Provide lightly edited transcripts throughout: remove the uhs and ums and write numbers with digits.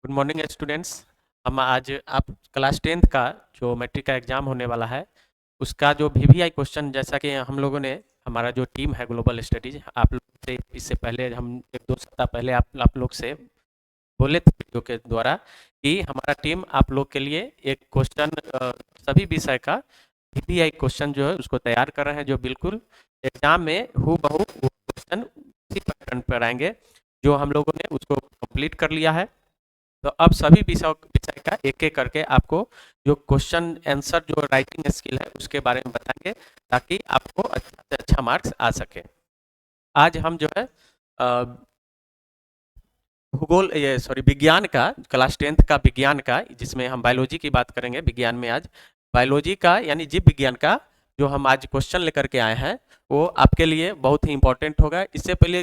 Good morning students. हम आज आप क्लास 10th का जो मैट्रिक का एग्ज़ाम होने वाला है उसका जो वीवीआई क्वेश्चन, जैसा कि हम लोगों ने, हमारा जो टीम है ग्लोबल स्टडीज, आप लोग से इससे पहले हम 1-2 सप्ताह पहले आप लोग से बोले थे वीडियो के द्वारा कि हमारा टीम आप लोग के लिए एक क्वेश्चन, सभी विषय का वीवीआई क्वेश्चन जो है उसको तैयार कर रहे हैं, जो बिल्कुल एग्जाम में हूबहू वो क्वेश्चन उसी पैटर्न पर आएंगे जो हम लोगों ने उसको कंप्लीट कर लिया है। तो अब सभी विषय का एक एक करके आपको जो क्वेश्चन आंसर जो राइटिंग स्किल है उसके बारे में बताएंगे, ताकि आपको अच्छा से अच्छा मार्क्स आ सके। आज हम जो है भूगोल, ये सॉरी, विज्ञान का, क्लास 10th का विज्ञान का, जिसमें हम बायोलॉजी की बात करेंगे। विज्ञान में आज बायोलॉजी का यानी जीव विज्ञान का जो हम आज क्वेश्चन लेकर के आए हैं वो आपके लिए बहुत ही इंपॉर्टेंट होगा। इससे पहले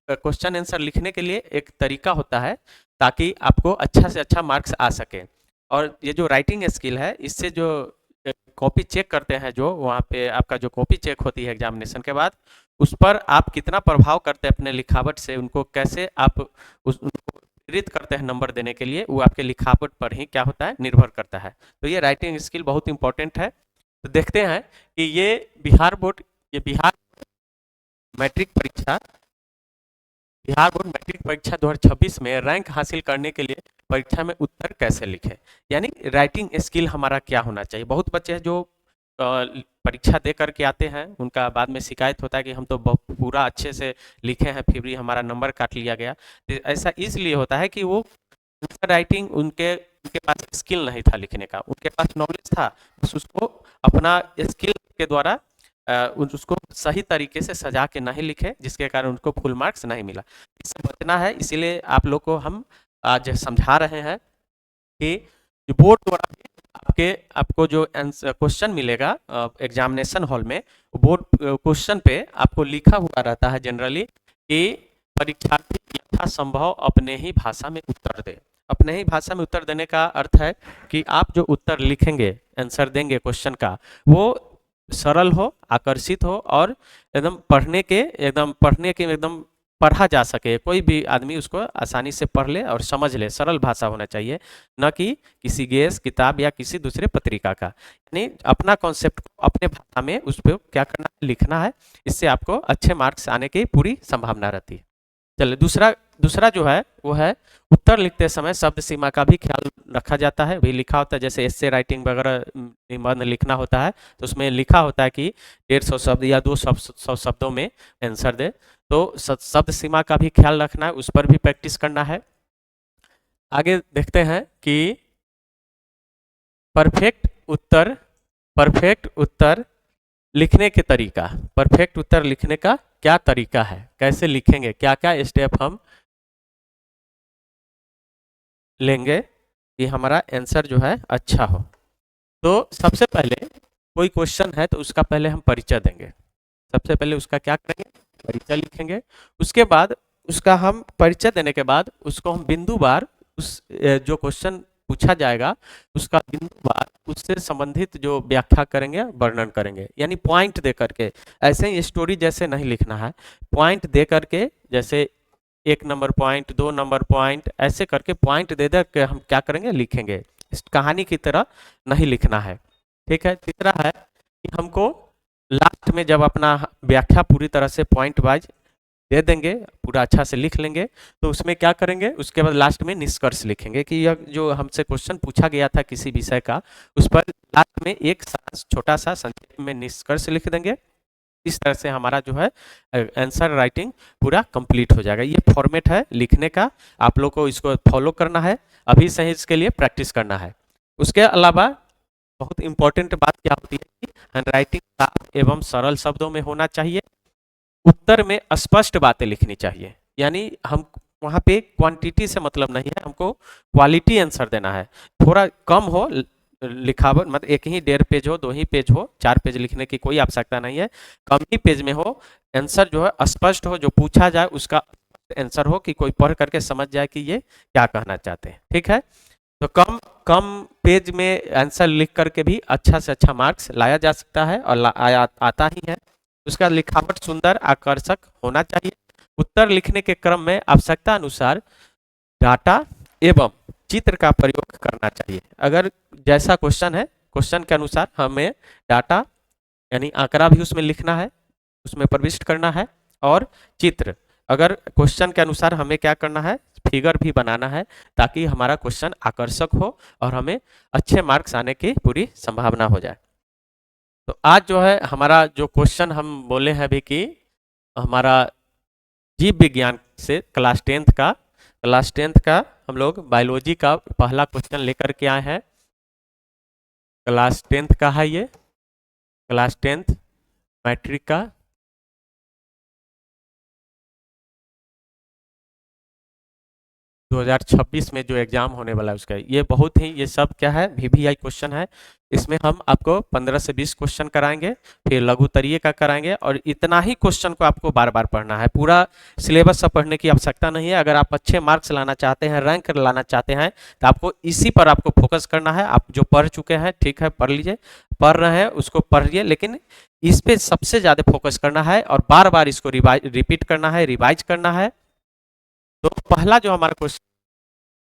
क्वेश्चन आंसर लिखने के लिए एक तरीका होता है ताकि आपको अच्छा से अच्छा मार्क्स आ सके। और ये जो राइटिंग स्किल है, इससे जो कॉपी चेक करते हैं, जो वहाँ पे आपका जो कॉपी चेक होती है एग्जामिनेशन के बाद, उस पर आप कितना प्रभाव करते हैं अपने लिखावट से, उनको कैसे आप उनको प्रेरित करते हैं नंबर देने के लिए, वो आपके लिखावट पर ही क्या होता है, निर्भर करता है। तो ये राइटिंग स्किल बहुत इंपॉर्टेंट है। तो देखते हैं कि ये बिहार मैट्रिक परीक्षा बिहार बोर्ड मैट्रिक परीक्षा 2026 में रैंक हासिल करने के लिए परीक्षा में उत्तर कैसे लिखें, यानी राइटिंग स्किल हमारा क्या होना चाहिए। बहुत बच्चे हैं जो परीक्षा दे करके आते हैं, उनका बाद में शिकायत होता है कि हम तो पूरा अच्छे से लिखे हैं, फिर भी हमारा नंबर काट लिया गया। तो ऐसा इसलिए होता है कि वो राइटिंग उनके उनके पास स्किल नहीं था लिखने का, उनके पास नॉलेज था, बस उसको अपना स्किल के द्वारा उसको सही तरीके से सजा के नहीं लिखे, जिसके कारण उनको फुल मार्क्स नहीं मिला। इससे बचना है, इसीलिए आप लोग को हम आज समझा रहे हैं कि जो बोर्ड द्वारा आपको जो क्वेश्चन मिलेगा एग्जामिनेशन हॉल में, बोर्ड क्वेश्चन पे आपको लिखा हुआ रहता है जनरली कि परीक्षार्थी यथासंभव अपने ही भाषा में उत्तर दे। अपने ही भाषा में उत्तर देने का अर्थ है कि आप जो उत्तर लिखेंगे, आंसर देंगे क्वेश्चन का, वो सरल हो, आकर्षित हो और एकदम पढ़ने के एकदम पढ़ा जा सके, कोई भी आदमी उसको आसानी से पढ़ ले और समझ ले। सरल भाषा होना चाहिए, न कि किसी गैस किताब या किसी दूसरे पत्रिका का। यानी अपना कॉन्सेप्ट को अपने भाषा में उस पर क्या करना है, लिखना है। इससे आपको अच्छे मार्क्स आने की पूरी संभावना रहती है। चलिए, दूसरा जो है वो है उत्तर लिखते समय शब्द सीमा का भी ख्याल रखा जाता है। भी लिखा होता है, जैसे एस्से राइटिंग वगैरह निबंध लिखना होता है, तो उसमें लिखा होता है कि 150 शब्द या 200 शब्दों में आंसर दे। तो शब्द सीमा का भी ख्याल रखना है, उस पर भी प्रैक्टिस करना है। आगे देखते हैं कि परफेक्ट उत्तर लिखने के तरीका, परफेक्ट उत्तर लिखने का क्या तरीका है, कैसे लिखेंगे, क्या क्या स्टेप हम लेंगे कि हमारा आंसर जो है अच्छा हो। तो सबसे पहले कोई क्वेश्चन है तो उसका पहले हम परिचय देंगे। सबसे पहले उसका क्या करेंगे, परिचय लिखेंगे। उसके बाद उसका हम परिचय देने के बाद उसको हम बिंदुवार, उस जो क्वेश्चन पूछा जाएगा उसका बिंदुवार उससे संबंधित जो व्याख्या करेंगे, वर्णन करेंगे, यानी पॉइंट दे करके। ऐसे ही स्टोरी जैसे नहीं लिखना है, पॉइंट दे करके, जैसे 1 नंबर पॉइंट, 2 नंबर पॉइंट, ऐसे करके पॉइंट दे दे के हम क्या करेंगे, लिखेंगे। इस कहानी की तरह नहीं लिखना है, ठीक है। तीसरा है कि हमको लास्ट में जब अपना व्याख्या पूरी तरह से पॉइंट वाइज दे देंगे, पूरा अच्छा से लिख लेंगे, तो उसमें क्या करेंगे, उसके बाद लास्ट में निष्कर्ष लिखेंगे कि यह जो हमसे क्वेश्चन पूछा गया था किसी विषय का, उस पर लास्ट में एक छोटा सा संक्षेप में निष्कर्ष लिख देंगे। इस तरह से हमारा जो है आंसर राइटिंग पूरा कंप्लीट हो जाएगा। ये फॉर्मेट है लिखने का, आप लोग को इसको फॉलो करना है, अभी से ही इसके लिए प्रैक्टिस करना है। उसके अलावा बहुत इंपॉर्टेंट बात क्या होती है कि हैंडराइटिंग साफ एवं सरल शब्दों में होना चाहिए। उत्तर में स्पष्ट बातें लिखनी चाहिए, यानी हम वहाँ पे क्वांटिटी से मतलब नहीं है, हमको क्वालिटी आंसर देना है। थोड़ा कम हो लिखावट, मतलब 1 ही 1.5 पेज हो, 2 ही पेज हो, 4 पेज लिखने की कोई आवश्यकता नहीं है। कम ही पेज में हो, आंसर जो है स्पष्ट हो, जो पूछा जाए उसका आंसर हो कि कोई पढ़ करके समझ जाए कि ये क्या कहना चाहते हैं, ठीक है। तो कम कम पेज में आंसर लिख करके भी अच्छा से अच्छा मार्क्स लाया जा सकता है, और आता ही है। उसका लिखावट सुंदर आकर्षक होना चाहिए। उत्तर लिखने के क्रम में आवश्यकता अनुसार डाटा एवं चित्र का प्रयोग करना चाहिए। अगर जैसा क्वेश्चन है, क्वेश्चन के अनुसार हमें डाटा यानी आंकड़ा भी उसमें लिखना है, उसमें प्रविष्ट करना है, और चित्र, अगर क्वेश्चन के अनुसार हमें क्या करना है, फिगर भी बनाना है, ताकि हमारा क्वेश्चन आकर्षक हो और हमें अच्छे मार्क्स आने की पूरी संभावना हो जाए। तो आज जो है हमारा जो क्वेश्चन हम बोले हैं अभी कि हमारा जीव विज्ञान से क्लास टेंथ का हम लोग बायोलॉजी का पहला क्वेश्चन लेकर के आए हैं। क्लास टेंथ का है ये, क्लास टेंथ मैट्रिक का 2026 में जो एग्जाम होने वाला है उसका, ये बहुत ही, ये सब क्या है, वीवीआई क्वेश्चन है। इसमें हम आपको 15 से 20 क्वेश्चन कराएंगे, फिर लघुत्तरीय का कराएंगे, और इतना ही क्वेश्चन को आपको बार बार पढ़ना है। पूरा सिलेबस सब पढ़ने की आवश्यकता नहीं है। अगर आप अच्छे मार्क्स लाना चाहते हैं, रैंक लाना चाहते हैं, तो आपको इसी पर आपको फोकस करना है। आप जो पढ़ चुके हैं ठीक है, पढ़ लीजिए, पढ़ रहे हैं उसको पढ़िए, लेकिन इस पे सबसे ज्यादा फोकस करना है और बार बार इसको रिपीट करना है, रिवाइज करना है। तो पहला जो हमारा क्वेश्चन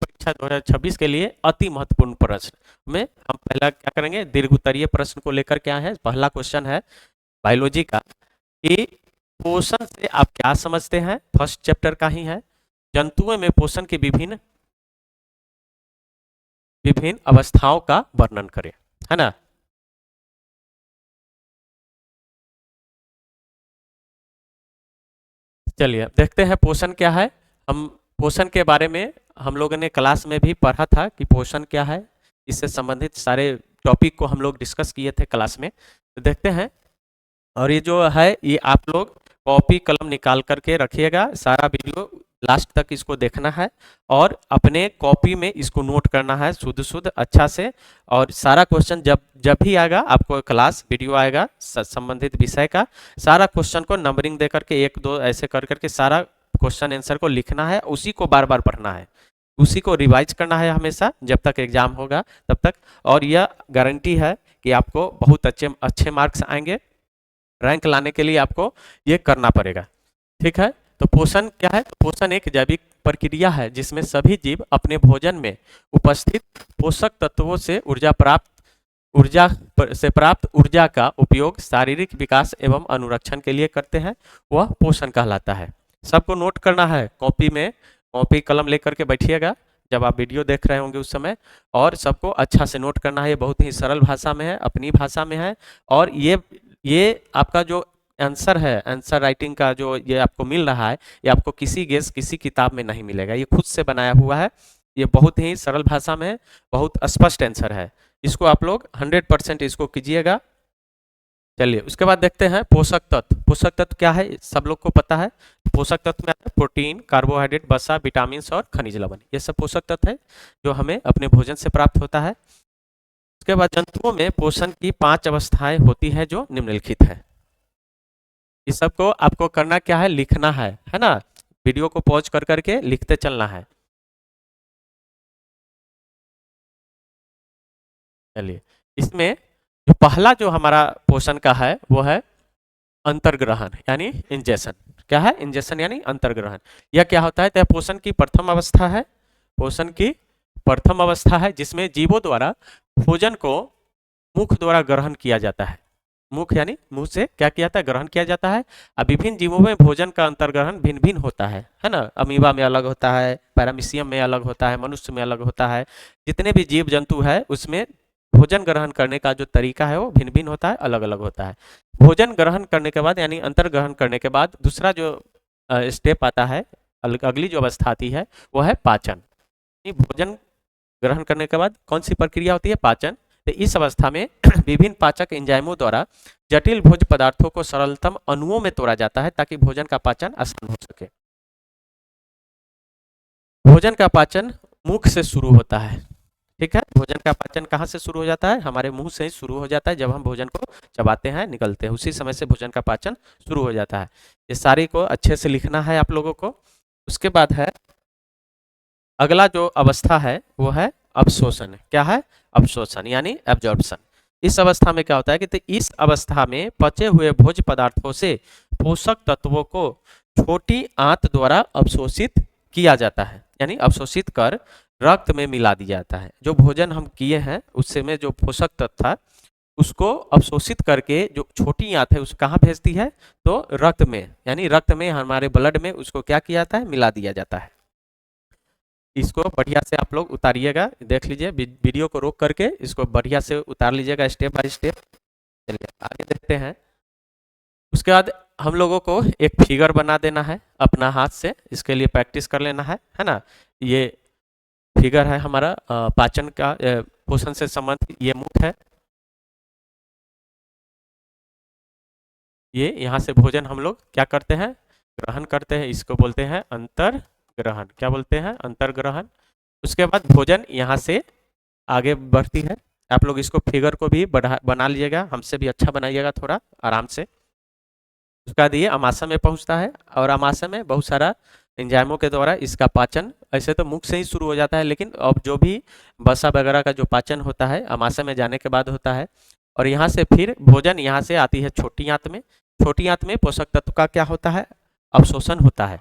परीक्षा 2026 के लिए अति महत्वपूर्ण प्रश्न में हम पहला क्या करेंगे, दीर्घोत्तरीय प्रश्न को लेकर के आए हैं। पहला क्वेश्चन है बायोलॉजी का कि पोषण से आप क्या समझते हैं, फर्स्ट चैप्टर का ही है। जंतुओं में पोषण की विभिन्न विभिन्न अवस्थाओं का वर्णन करें, है ना। चलिए देखते हैं पोषण क्या है। हम पोषण के बारे में हम लोगों ने क्लास में भी पढ़ा था कि पोषण क्या है, इससे संबंधित सारे टॉपिक को हम लोग डिस्कस किए थे क्लास में। तो देखते हैं, और ये जो है ये आप लोग कॉपी कलम निकाल करके रखिएगा, सारा वीडियो लास्ट तक इसको देखना है और अपने कॉपी में इसको नोट करना है शुद्ध शुद्ध अच्छा से। और सारा क्वेश्चन जब जब भी आएगा आपको क्लास वीडियो आएगा संबंधित विषय का, सारा क्वेश्चन को नंबरिंग दे करके 1 2 ऐसे कर करके सारा क्वेश्चन आंसर को लिखना है, उसी को बार बार पढ़ना है, उसी को रिवाइज करना है हमेशा जब तक एग्जाम होगा तब तक। और यह गारंटी है कि आपको बहुत अच्छे अच्छे मार्क्स आएंगे। रैंक लाने के लिए आपको ये करना पड़ेगा, ठीक है। तो पोषण क्या है, पोषण एक जैविक प्रक्रिया है जिसमें सभी जीव अपने भोजन में उपस्थित पोषक तत्वों से ऊर्जा से प्राप्त ऊर्जा का उपयोग शारीरिक विकास एवं अनुरक्षण के लिए करते हैं, वह पोषण कहलाता है। सबको नोट करना है, कॉपी में कॉपी कलम लेकर के बैठिएगा जब आप वीडियो देख रहे होंगे उस समय, और सबको अच्छा से नोट करना है। ये बहुत ही सरल भाषा में है, अपनी भाषा में है, और ये आपका जो आंसर है, आंसर राइटिंग का जो ये आपको मिल रहा है, ये आपको किसी किताब में नहीं मिलेगा, ये खुद से बनाया हुआ है। ये बहुत ही सरल भाषा में है, बहुत स्पष्ट आंसर है। इसको आप लोग 100% इसको कीजिएगा। चलिए उसके बाद देखते हैं पोषक तत्व। पोषक तत्व क्या है, सब लोग को पता है। पोषक तत्व में प्रोटीन, कार्बोहाइड्रेट, वसा, विटामिन और खनिज लवण, ये सब पोषक तत्व है जो हमें अपने भोजन से प्राप्त होता है। उसके बाद जंतुओं में पोषण की 5 अवस्थाएं होती है जो निम्नलिखित है। इस सब को आपको करना क्या है, लिखना है ना। वीडियो को पॉज कर करके लिखते चलना है। चलिए इसमें जो पहला जो हमारा पोषण का है वो है अंतर्ग्रहण यानी इंजेक्शन। क्या है, इंजेक्शन यानी अंतर्ग्रहण। यह क्या होता है, तो पोषण की प्रथम अवस्था है। पोषण की प्रथम अवस्था है जिसमें जीवों द्वारा भोजन को मुख द्वारा ग्रहण किया जाता है। मुख यानी मुंह से क्या किया जाता है, ग्रहण किया जाता है। अब विभिन्न जीवों में भोजन का अंतर्ग्रहण भिन्न भिन्न होता है ना। अमीबा में अलग होता है, पैरामीशियम में अलग होता है, मनुष्य में अलग होता है। जितने भी जीव जंतु है उसमें भोजन ग्रहण करने का जो तरीका है वो भिन्न भिन्न होता है, अलग अलग होता है। भोजन ग्रहण करने के बाद यानी अंतर्ग्रहण करने के बाद दूसरा जो स्टेप आता है, अगली जो अवस्था आती है वो है पाचन। भोजन ग्रहण करने के बाद कौन सी प्रक्रिया होती है, पाचन। तो इस अवस्था में विभिन्न पाचक एंजाइमों द्वारा जटिल भोज्य पदार्थों को सरलतम अणुओं में तोड़ा जाता है ताकि भोजन का पाचन आसान हो सके। भोजन का पाचन मुख से शुरू होता है, ठीक है। भोजन का पाचन कहाँ से शुरू हो जाता है, हमारे मुंह से ही शुरू हो जाता है। जब हम भोजन को चबाते हैं, निकलते हैं, उसी समय से भोजन का पाचन शुरू हो जाता है। ये सारी को अच्छे से लिखना है आप लोगों को। उसके बाद है अगला जो अवस्था है वो है अवशोषण। क्या है, अवशोषण यानी एब्जॉर्प्शन। इस अवस्था में क्या होता है कि तो इस अवस्था में पचे हुए भोज्य पदार्थों से पोषक तत्वों को छोटी आंत द्वारा अवशोषित किया जाता है, यानी अवशोषित कर रक्त में मिला दिया जाता है। जो भोजन हम किए हैं उससे में जो पोषक तत्व था उसको अवशोषित करके जो छोटी आंत है उसको कहाँ भेजती है, तो रक्त में, यानी रक्त में हमारे ब्लड में उसको क्या किया जाता है, मिला दिया जाता है। इसको बढ़िया से आप लोग उतारिएगा, देख लीजिए, वीडियो को रोक करके इसको बढ़िया से उतार लीजिएगा स्टेप बाय स्टेप। चलिए आगे देखते हैं। उसके बाद हम लोगों को एक फिगर बना देना है अपना हाथ से, इसके लिए प्रैक्टिस कर लेना है ना। ये फिगर है हमारा पाचन का, पोषण से संबंधित ये मुख है, ये यहाँ से भोजन हम लोग क्या करते हैं, ग्रहण करते हैं, इसको बोलते हैं अंतर ग्रहण। क्या बोलते हैं, अंतर ग्रहण। उसके बाद भोजन यहाँ से आगे बढ़ती है। आप लोग इसको फिगर को भी बना लीजिएगा, हमसे भी अच्छा बनाइएगा थोड़ा आराम से। उसके बाद ये अमाशय में पहुंचता है और अमाशय में बहुत सारा एंजाइमों के द्वारा इसका पाचन, ऐसे तो मुख से ही शुरू हो जाता है, लेकिन अब जो भी वसा वगैरह का जो पाचन होता है अमाशय में जाने के बाद होता है। और यहाँ से फिर भोजन यहाँ से आती है छोटी आंत में। छोटी आंत में पोषक तत्व का क्या होता है, अवशोषण होता है।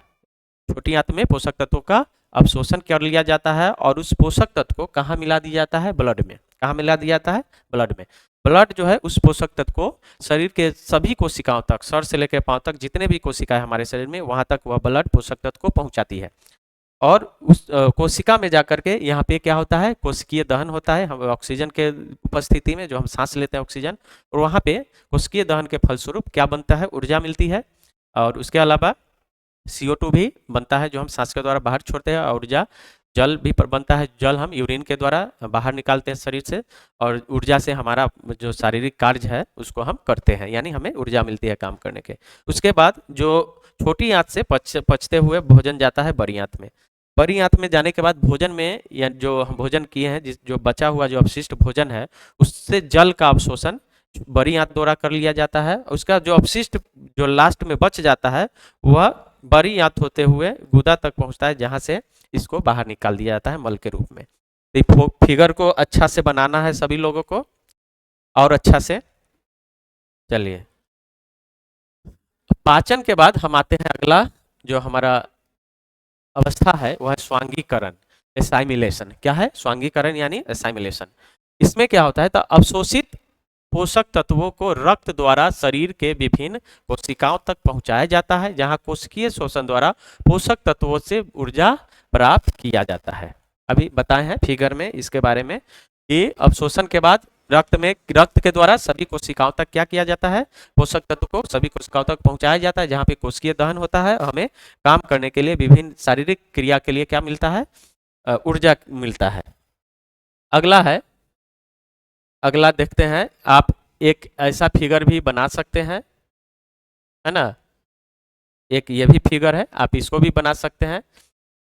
छोटी आंत में पोषक तत्वों का अवशोषण कर लिया जाता है और उस पोषक तत्व को कहाँ मिला दिया जाता है, ब्लड में। कहाँ मिला दिया जाता है, ब्लड में। ब्लड जो है उस पोषक तत्व को शरीर के सभी कोशिकाओं तक, सर से लेकर पांव तक जितने भी कोशिकाएं हमारे शरीर में, वहां तक वह ब्लड पोषक तत्व को पहुंचाती है। और उस कोशिका में जाकर के यहाँ पे क्या होता है, कोशिकीय दहन होता है। हम ऑक्सीजन के उपस्थिति में जो हम सांस लेते हैं ऑक्सीजन, और वहाँ पे कोशिकीय दहन के फलस्वरूप क्या बनता है, ऊर्जा मिलती है। और उसके अलावा CO2 भी बनता है जो हम सांस के द्वारा बाहर छोड़ते हैं, और ऊर्जा जल भी बनता है, जल हम यूरिन के द्वारा बाहर निकालते हैं शरीर से, और ऊर्जा से हमारा जो शारीरिक कार्य है उसको हम करते हैं, यानी हमें ऊर्जा मिलती है काम करने के। उसके बाद जो छोटी आंत से पचते हुए भोजन जाता है बड़ी आंत में। बड़ी आंत में जाने के बाद भोजन में, या जो हम भोजन किए हैं, जो बचा हुआ जो अपशिष्ट भोजन है उससे जल का अवशोषण बड़ी आंत द्वारा कर लिया जाता है। उसका जो अपशिष्ट जो लास्ट में बच जाता है वह बड़ी आंत होते हुए गुदा तक पहुंचता है, जहां से इसको बाहर निकाल दिया जाता है मल के रूप में। तो फिगर को अच्छा से बनाना है सभी लोगों को, और अच्छा से। चलिए, पाचन के बाद हम आते हैं अगला जो हमारा अवस्था है वह है स्वांगीकरण, एसाइमिलेशन। क्या है, स्वांगीकरण यानी एसाइमिलेशन। इसमें क्या होता है, तो अवशोषित पोषक तत्वों को रक्त द्वारा शरीर के विभिन्न कोशिकाओं तक पहुंचाया जाता है, जहां कोशिकीय शोषण द्वारा पोषक तत्वों से ऊर्जा प्राप्त किया जाता है। अभी बताए हैं फिगर में इसके बारे में कि अवशोषण के बाद रक्त के द्वारा सभी कोशिकाओं तक क्या किया जाता है, पोषक तत्व को सभी कोशिकाओं तक पहुंचाया जाता है, जहां पे कोशिकीय दहन होता है। हमें काम करने के लिए, विभिन्न शारीरिक क्रिया के लिए क्या मिलता है, ऊर्जा मिलता है। अगला देखते हैं। आप एक ऐसा फिगर भी बना सकते हैं, है ना। एक ये भी फिगर है, आप इसको भी बना सकते हैं।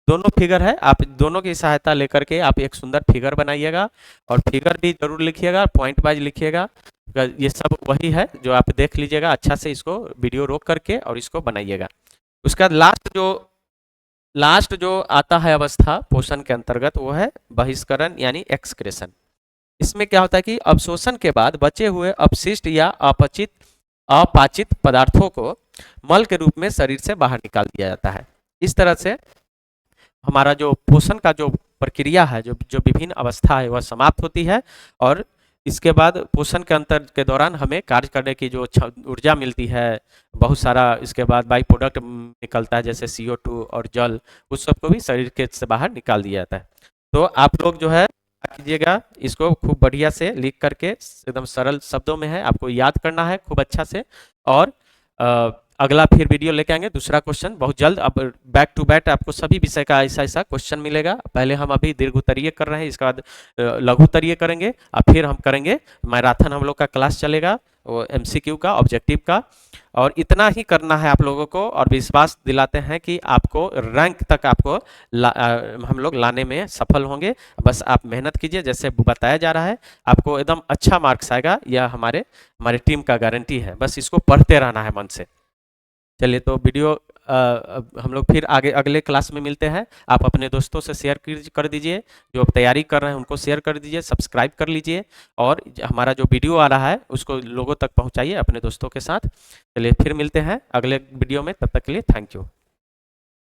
दोनों फिगर है, आप दोनों की सहायता लेकर के आप एक सुंदर फिगर बनाइएगा, और फिगर भी जरूर लिखिएगा, पॉइंट वाइज लिखिएगा। ये सब वही है जो आप देख लीजिएगा अच्छा से, इसको वीडियो रोक करके और इसको बनाइएगा। उसका लास्ट जो आता है अवस्था पोषण के अंतर्गत, वो है बहिष्करण यानी एक्सक्रेशन। इसमें क्या होता है कि अवशोषण के बाद बचे हुए अपशिष्ट या अपाचित पदार्थों को मल के रूप में शरीर से बाहर निकाल दिया जाता है। इस तरह से हमारा जो पोषण का जो प्रक्रिया है, जो विभिन्न अवस्था है, वह समाप्त होती है। और इसके बाद पोषण के अंतर के दौरान हमें कार्य करने की जो ऊर्जा मिलती है, बहुत सारा इसके बाद बाई प्रोडक्ट निकलता है, जैसे CO2 और जल, उस सब को भी शरीर के से बाहर निकाल दिया जाता है। तो आप लोग जो है कीजिएगा, इसको खूब बढ़िया से लिख करके, एकदम सरल शब्दों में है, आपको याद करना है खूब अच्छा से। और अगला फिर वीडियो लेके आएंगे दूसरा क्वेश्चन बहुत जल्द। अब बैक टू बैक आपको सभी विषय का ऐसा क्वेश्चन मिलेगा। पहले हम अभी दीर्घोत्तरीय कर रहे हैं, इसके बाद लघुत्तरीय करेंगे, और फिर हम करेंगे मैराथन। हम लोग का क्लास चलेगा, वो MCQ का, ऑब्जेक्टिव का। और इतना ही करना है आप लोगों को, और विश्वास दिलाते हैं कि आपको रैंक तक आपको हम लोग लाने में सफल होंगे। बस आप मेहनत कीजिए, जैसे बताया जा रहा है आपको एकदम अच्छा मार्क्स आएगा, यह हमारे टीम का गारंटी है। बस इसको पढ़ते रहना है मन से। चलिए, तो वीडियो हम लोग फिर आगे अगले क्लास में मिलते हैं। आप अपने दोस्तों से शेयर कर दीजिए, जो तैयारी कर रहे हैं उनको शेयर कर दीजिए, सब्सक्राइब कर लीजिए, और हमारा जो वीडियो आ रहा है उसको लोगों तक पहुंचाइए अपने दोस्तों के साथ। चलिए, फिर मिलते हैं अगले वीडियो में, तब तक के लिए थैंक यू।